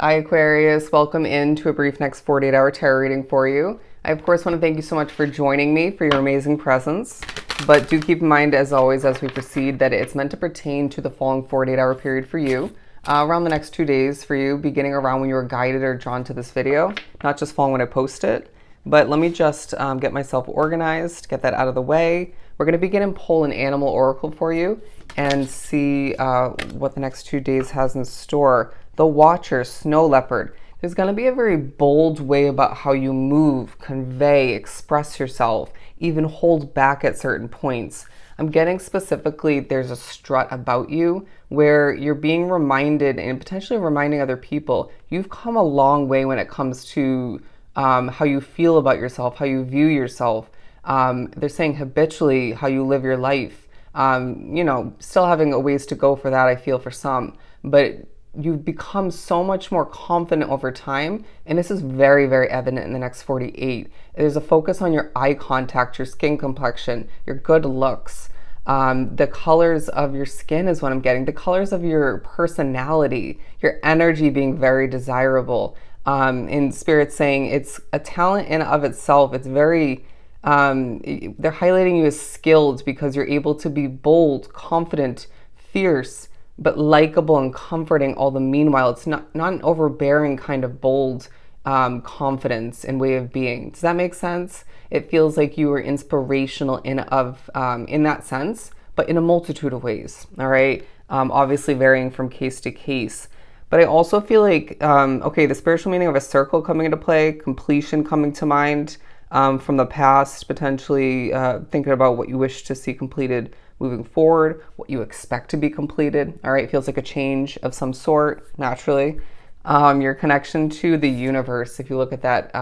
Hi Aquarius, welcome into a brief next 48-hour tarot reading for you. I of course want to thank you so much for joining me, for your amazing presence, but do keep in mind as always as we proceed that it's meant to pertain to the following 48-hour period for you, around the next 2 days for you, beginning around when you were guided or drawn to this video, not just following when I post it. But let me just get myself organized, get that out of the way. We're going to begin and pull an animal oracle for you and see what the next 2 days has in store. The Watcher, Snow Leopard. There's going to be a very bold way about how you move, convey, express yourself, even hold back at certain points. I'm getting specifically there's a strut about you where you're being reminded and potentially reminding other people you've come a long way when it comes to how you feel about yourself, how you view yourself. They're saying habitually how you live your life. Still having a ways to go for that, I feel, for some, but you've become so much more confident over time, and this is very, very evident in the next 48. There's a focus on your eye contact, your skin complexion, your good looks, the colors of your skin is what I'm getting, the colors of your personality, your energy being very desirable. In Spirit saying it's a talent in of itself. It's very, they're highlighting you as skilled because you're able to be bold, confident, fierce, but likable and comforting all the meanwhile. It's not an overbearing kind of bold confidence and way of being. Does that make sense? It feels like you are inspirational in that sense, but in a multitude of ways. All right, obviously varying from case to case. But I also feel like, the spiritual meaning of a circle coming into play, completion coming to mind from the past, potentially thinking about what you wish to see completed moving forward, what you expect to be completed. All right, it feels like a change of some sort, naturally. Your connection to the universe, if you look at that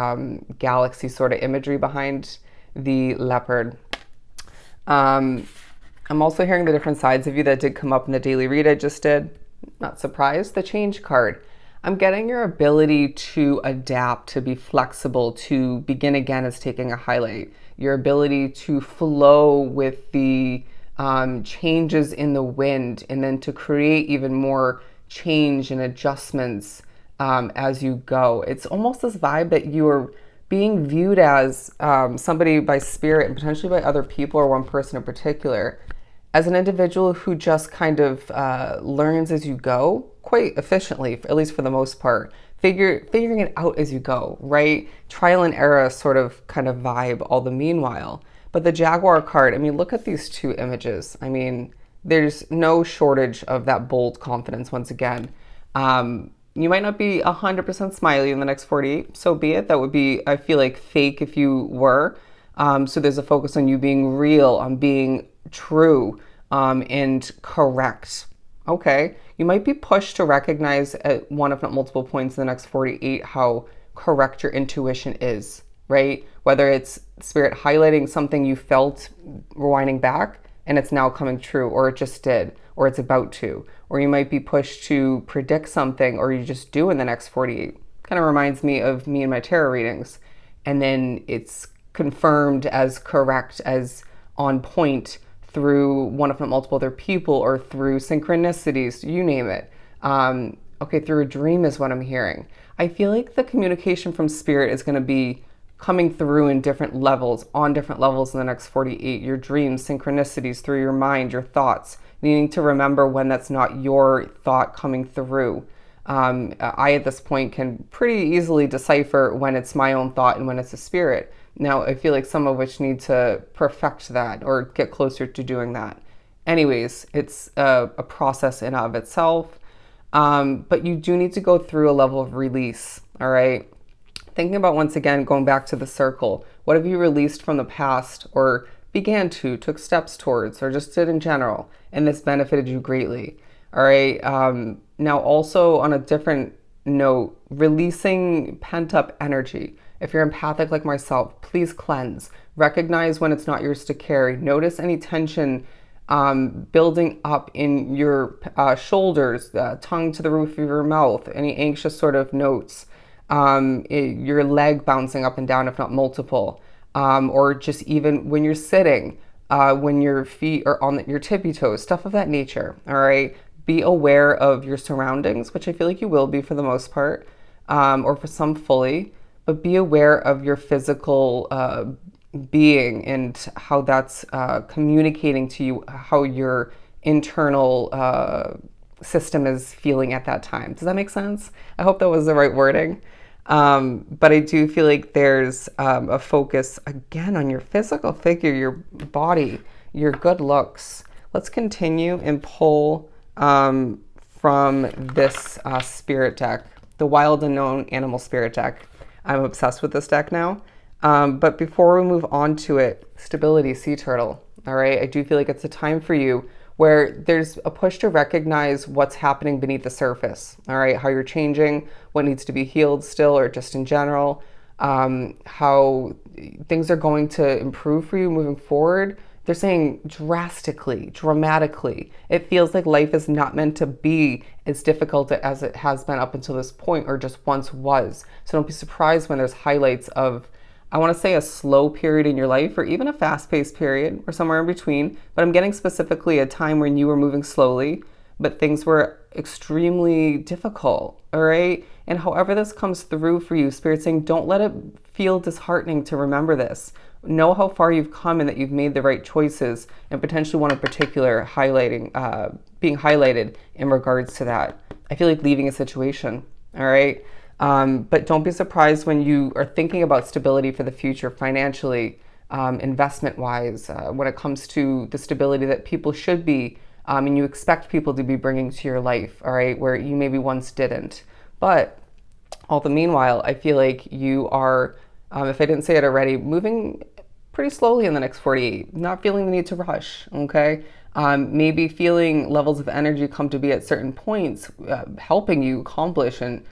galaxy sort of imagery behind the leopard. I'm also hearing the different sides of you that did come up in the daily read I just did. Not surprised. The Change card. I'm getting your ability to adapt, to be flexible, to begin again is taking a highlight. Your ability to flow with the changes in the wind, and then to create even more change and adjustments as you go. It's almost this vibe that you are being viewed as somebody by Spirit and potentially by other people or one person in particular as an individual who just kind of learns as you go quite efficiently, at least for the most part, figuring it out as you go, right? Trial and error sort of kind of vibe all the meanwhile. But the Jaguar card, I mean, look at these two images. I mean, there's no shortage of that bold confidence once again. You might not be 100% smiley in the next 48, so be it. That would be, I feel like, fake if you were. So there's a focus on you being real, on being true, and correct. Okay, you might be pushed to recognize at one, if not multiple points in the next 48, how correct your intuition is, right? Whether it's Spirit highlighting something you felt rewinding back and it's now coming true, or it just did, or it's about to, or you might be pushed to predict something, or you just do in the next 48. Kind of reminds me of me and my tarot readings. And then it's confirmed as correct, as on point through one, if not multiple other people, or through synchronicities, you name it. Through a dream is what I'm hearing. I feel like the communication from Spirit is going to be coming through in different levels, on different levels in the next 48. Your dreams, synchronicities through your mind, your thoughts, needing to remember when that's not your thought coming through. I, at this point, can pretty easily decipher when it's my own thought and when it's a Spirit. Now, I feel like some of which need to perfect that or get closer to doing that. Anyways, it's a process in and of itself, but you do need to go through a level of release, all right? Thinking about, once again, going back to the circle, what have you released from the past or began to, took steps towards, or just did in general, and this benefited you greatly, all right? Now, also on a different note, releasing pent-up energy. If you're empathic like myself, please cleanse. Recognize when it's not yours to carry. Notice any tension building up in your shoulders, tongue to the roof of your mouth, any anxious sort of notes. Your leg bouncing up and down, if not multiple, or just even when you're sitting, when your feet are on your tippy toes, stuff of that nature. All right, be aware of your surroundings, which I feel like you will be for the most part, or for some fully, but be aware of your physical being and how that's communicating to you, how your internal system is feeling at that time. Does that make sense? I hope that was the right wording. But I do feel like there's a focus again on your physical figure, your body, your good looks. Let's continue and pull from this spirit deck, the Wild Unknown Animal Spirit deck. I'm obsessed with this deck now. But before we move on to it, stability, sea turtle. All right, I do feel like it's a time for you where there's a push to recognize what's happening beneath the surface. All right, how you're changing, what needs to be healed still, or just in general, how things are going to improve for you moving forward. They're saying drastically, dramatically. It feels like life is not meant to be as difficult as it has been up until this point, or just once was. So don't be surprised when there's highlights of, I want to say, a slow period in your life, or even a fast-paced period, or somewhere in between. But I'm getting specifically a time when you were moving slowly, but things were extremely difficult, all right? And however this comes through for you, Spirit's saying, don't let it feel disheartening to remember this. Know how far you've come and that you've made the right choices, and potentially one in particular highlighting, being highlighted in regards to that. I feel like leaving a situation, all right? But don't be surprised when you are thinking about stability for the future financially, investment-wise, when it comes to the stability that people should be, and you expect people to be bringing to your life, all right, where you maybe once didn't. But all the meanwhile, I feel like you are, if I didn't say it already, moving pretty slowly in the next 48, not feeling the need to rush, okay? Maybe feeling levels of energy come to be at certain points, helping you accomplish and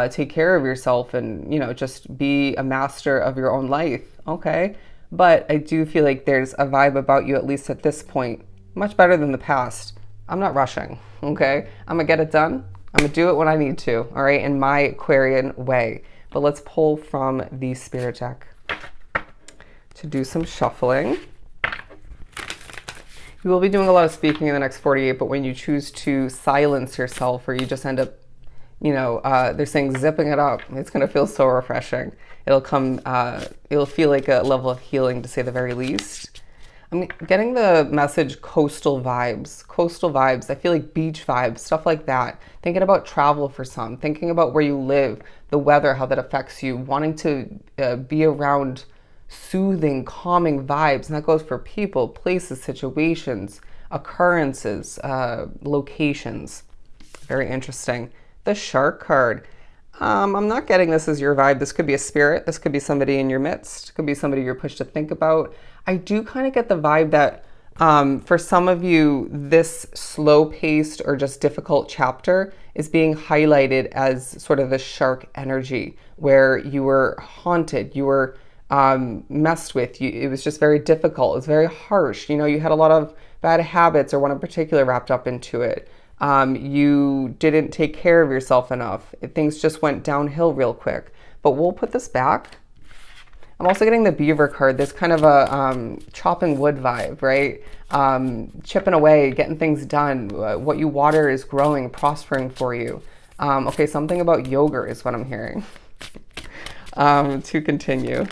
take care of yourself and, you know, just be a master of your own life, okay? But I do feel like there's a vibe about you, at least at this point, much better than the past. I'm not rushing, okay? I'm gonna get it done. I'm gonna do it when I need to, all right, in my Aquarian way. But let's pull from the spirit deck to do some shuffling. You will be doing a lot of speaking in the next 48, but when you choose to silence yourself, or you just end up, you know, they're saying zipping it up, it's going to feel so refreshing. It'll come, it'll feel like a level of healing, to say the very least. I'm getting the message coastal vibes. Coastal vibes. I feel like beach vibes, stuff like that. Thinking about travel for some, thinking about where you live, the weather, how that affects you, wanting to be around soothing, calming vibes. And that goes for people, places, situations, occurrences, locations. Very interesting. The shark card. I'm not getting this as your vibe. This could be a spirit. This could be somebody in your midst. It could be somebody you're pushed to think about. I do kind of get the vibe that for some of you, this slow-paced or just difficult chapter is being highlighted as sort of the shark energy, where you were haunted, you were messed with. It was just very difficult. It was very harsh. You know, you had a lot of bad habits, or one in particular wrapped up into it. You didn't take care of yourself enough. Things just went downhill real quick. But we'll put this back. I'm also getting the beaver card. There's kind of a chopping wood vibe, right? Chipping away, getting things done. What you water is growing, prospering for you. Okay, something about yogurt is what I'm hearing. To continue.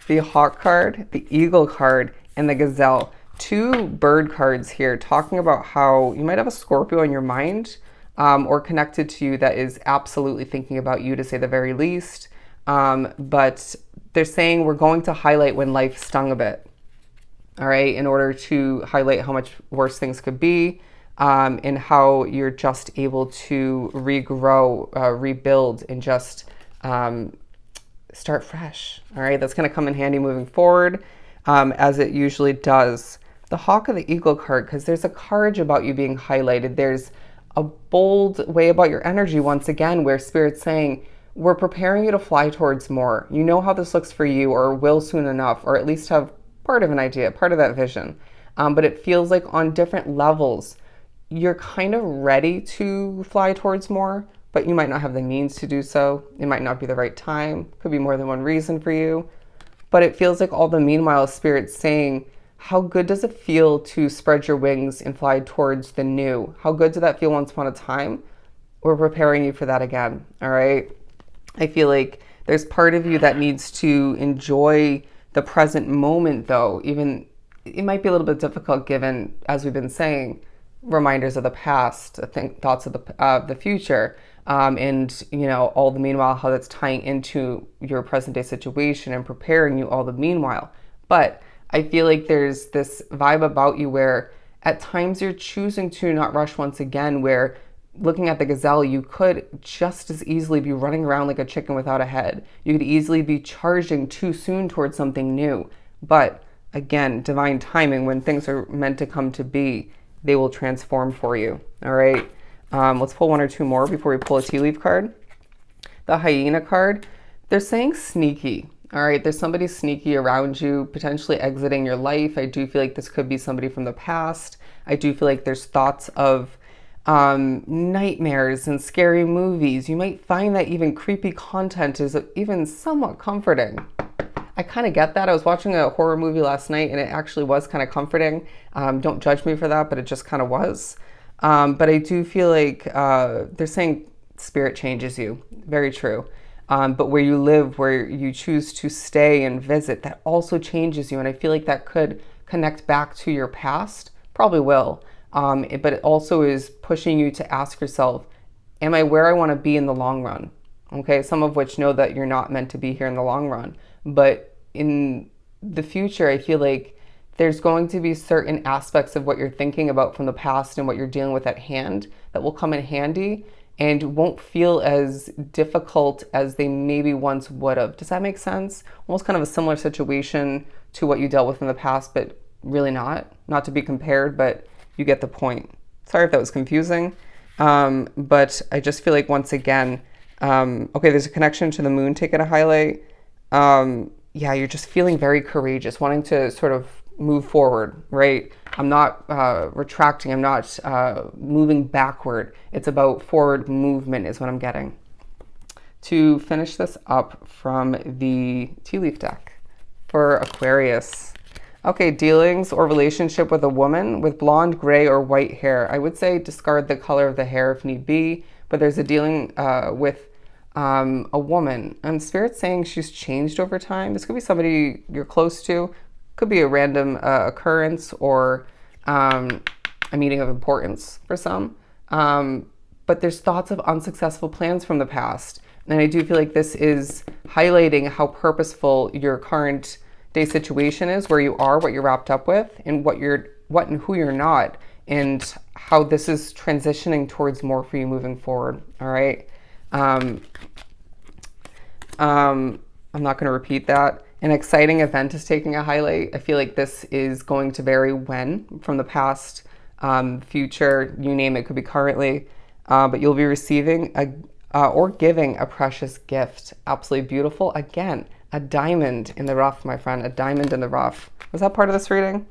The hawk card, the eagle card, and the gazelle. Two bird cards here talking about how you might have a Scorpio in your mind, or connected to you, that is absolutely thinking about you, to say the very least. But they're saying we're going to highlight when life stung a bit, all right, in order to highlight how much worse things could be, and how you're just able to regrow, rebuild, and just start fresh, all right? That's going to come in handy moving forward, as it usually does. The hawk of the eagle card, because there's a courage about you being highlighted. There's a bold way about your energy, once again, where Spirit's saying, we're preparing you to fly towards more. You know how this looks for you, or will soon enough, or at least have part of an idea, part of that vision. But it feels like on different levels, you're kind of ready to fly towards more, but you might not have the means to do so. It might not be the right time. Could be more than one reason for you. But it feels like all the meanwhile, Spirit's saying, how good does it feel to spread your wings and fly towards the new? How good did that feel once upon a time? We're preparing you for that again, all right? I feel like there's part of you that needs to enjoy the present moment, though. Even it might be a little bit difficult given, as we've been saying, reminders of the past, thoughts of the future, and all the meanwhile how that's tying into your present day situation and preparing you all the meanwhile. But I feel like there's this vibe about you where at times you're choosing to not rush once again, where looking at the gazelle, you could just as easily be running around like a chicken without a head. You could easily be charging too soon towards something new. But again, divine timing, when things are meant to come to be, they will transform for you. All right. Let's pull one or two more before we pull a tea leaf card. The hyena card, they're saying sneaky. All right, there's somebody sneaky around you, potentially exiting your life. I do feel like this could be somebody from the past. I do feel like there's thoughts of nightmares and scary movies. You might find that even creepy content is even somewhat comforting. I kind of get that. I was watching a horror movie last night and it actually was kind of comforting. Don't judge me for that, but it just kind of was. But I do feel like they're saying spirit changes you. Very true. But where you live, where you choose to stay and visit, that also changes you. And I feel like that could connect back to your past. Probably will. But it also is pushing you to ask yourself, am I where I want to be in the long run? Okay, some of which know that you're not meant to be here in the long run. But in the future, I feel like there's going to be certain aspects of what you're thinking about from the past and what you're dealing with at hand that will come in handy and won't feel as difficult as they maybe once would have. Does that make sense? Almost kind of a similar situation to what you dealt with in the past, but really not. Not to be compared, but you get the point. Sorry if that was confusing. But I just feel like once again, okay, there's a connection to the moon taking a highlight. Yeah, you're just feeling very courageous, wanting to sort of move forward, right? I'm not retracting. I'm not moving backward. It's about forward movement is what I'm getting. To finish this up from the tea leaf deck for Aquarius. Okay, dealings or relationship with a woman with blonde, gray, or white hair. I would say discard the color of the hair if need be, but there's a dealing with a woman. And Spirit's saying she's changed over time. This could be somebody you're close to. Could be a random occurrence or a meeting of importance for some. But there's thoughts of unsuccessful plans from the past. And I do feel like this is highlighting how purposeful your current day situation is, where you are, what you're wrapped up with, and what and who you're not, and how this is transitioning towards more for you moving forward. All right. I'm not going to repeat that. An exciting event is taking a highlight. I feel like this is going to vary when, from the past, future, you name it, could be currently, but you'll be receiving or giving a precious gift. Absolutely beautiful. Again, a diamond in the rough, my friend, a diamond in the rough. Was that part of this reading?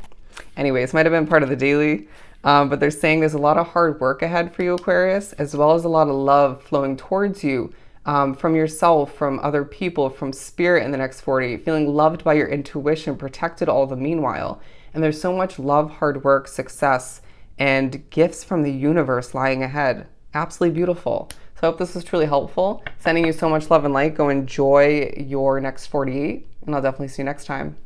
Anyways, might have been part of the daily, but they're saying there's a lot of hard work ahead for you, Aquarius, as well as a lot of love flowing towards you. From yourself, from other people, from spirit in the next 40, feeling loved by your intuition, protected all the meanwhile. And there's so much love, hard work, success, and gifts from the universe lying ahead. Absolutely beautiful. So I hope this was truly helpful. Sending you so much love and light. Go enjoy your next 48, and I'll definitely see you next time.